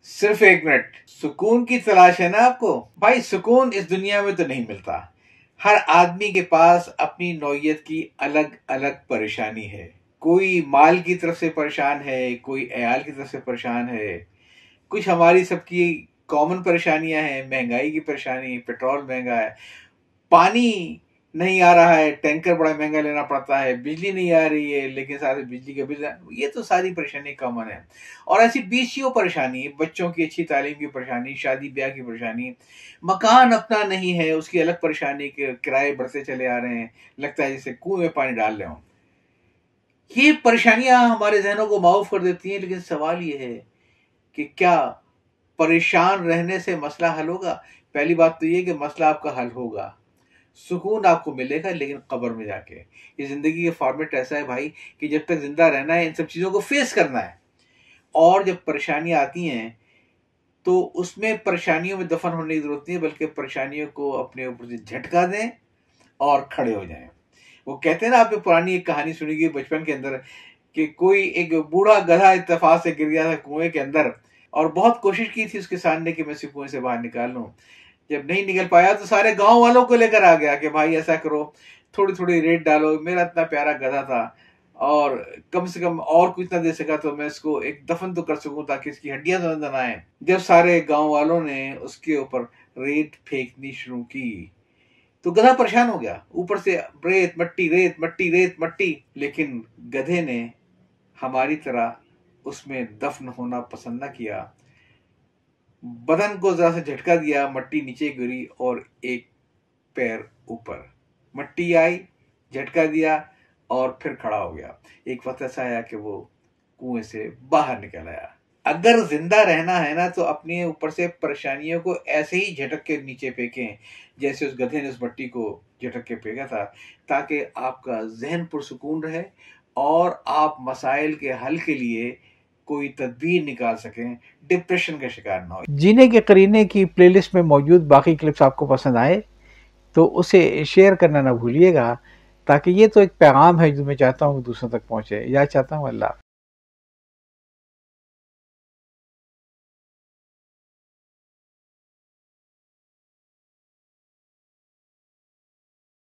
صرف 1 منٹ، سکون کی تلاش ہے نا آپ کو؟ بھائی سکون اس دنیا میں تو نہیں ملتا. ہر آدمی کے پاس اپنی نوعیت کی الگ الگ پریشانی ہے. کوئی مال کی طرف سے پریشان ہے، کوئی عیال کی طرف سے پریشان ہے، کچھ ہماری سب کی کامن پریشانیاں ہیں. مہنگائی کی پریشانی، پیٹرول مہنگا ہے، پانی نہیں آ رہا ہے، ٹینکر بڑا مہنگا لینا پڑتا ہے، بجلی نہیں آ رہی ہے لیکن ساتھ بجلی کا بل، یہ تو ساری پریشانی کامن ہے. اور ایسی بیسیوں پریشانی، بچوں کی اچھی تعلیم کی پریشانی، شادی بیاہ کی پریشانی، مکان اپنا نہیں ہے اس کی الگ پریشانی، کہ کرائے بڑھتے چلے آ رہے ہیں، لگتا ہے جیسے کنویں میں پانی ڈال رہے ہوں. یہ پریشانیاں ہمارے ذہنوں کو معاف کر دیتی ہیں، لیکن سوال یہ ہے کہ کیا پریشان رہنے سے مسئلہ حل ہوگا؟ پہلی بات تو یہ کہ مسئلہ آپ کا حل ہوگا، سکون آپ کو ملے گا، لیکن قبر میں جا کے. یہ زندگی کا فارمیٹ ایسا ہے بھائی کہ جب تک زندہ رہنا ہے ان سب چیزوں کو فیس کرنا ہے، اور جب پریشانیاں آتی ہیں تو اس میں پریشانیوں میں دفن ہونے کی ضرورت نہیں ہے، بلکہ پریشانیوں کو اپنے اوپر سے جھٹکا دیں اور کھڑے ہو جائیں. وہ کہتے ہیں نا، آپ نے پرانی ایک کہانی سنی گئی بچپن کے اندر، کہ کوئی ایک بوڑھا گدھا اتفاق سے گر گیا تھا کنویں کے اندر، اور بہت کوشش کی تھی اس کے سامنے کہ میں اسے کنویں سے باہر نکال لوں. جب نہیں نکل پایا تو سارے گاؤں والوں کو لے کر آ گیا کہ بھائی ایسا کرو، تھوڑی تھوڑی ریت ڈالو، میرا اتنا پیارا گدھا تھا، اور کم سے کم اور کچھ نہ دے سکا تو میں اس کو ایک دفن تو کر سکوں تاکہ اس کی ہڈیاں تو نہ آئیں. جب سارے گاؤں والوں نے اس کے اوپر ریت پھینکنی شروع کی تو گدھا پریشان ہو گیا، اوپر سے ریت مٹی ریت مٹی ریت مٹی. لیکن گدھے نے ہماری طرح اس میں دفن ہونا پسند نہ کیا، بدن کو ذرا سے جھٹکا دیا، مٹی نیچے گری اور ایک پیر اوپر، مٹی آئی، جھٹکا دیا اور پھر کھڑا ہو گیا. ایک وقت ایسا آیا کہ وہ کنویں سے باہر نکل آیا. اگر زندہ رہنا ہے نا تو اپنے اوپر سے پریشانیوں کو ایسے ہی جھٹک کے نیچے پھینکیں جیسے اس گدھے نے اس مٹی کو جھٹک کے پھینکا تھا، تاکہ آپ کا ذہن پرسکون رہے اور آپ مسائل کے حل کے لیے کوئی تدبیر نکال سکیں، ڈپریشن کا شکار نہ ہو. جینے کے قرینے کی پلے لسٹ میں موجود باقی کلپس آپ کو پسند آئے تو اسے شیئر کرنا نہ بھولیے گا، تاکہ یہ تو ایک پیغام ہے جو میں چاہتا ہوں کہ دوسروں تک پہنچے. یا چاہتا ہوں. اللہ حافظ.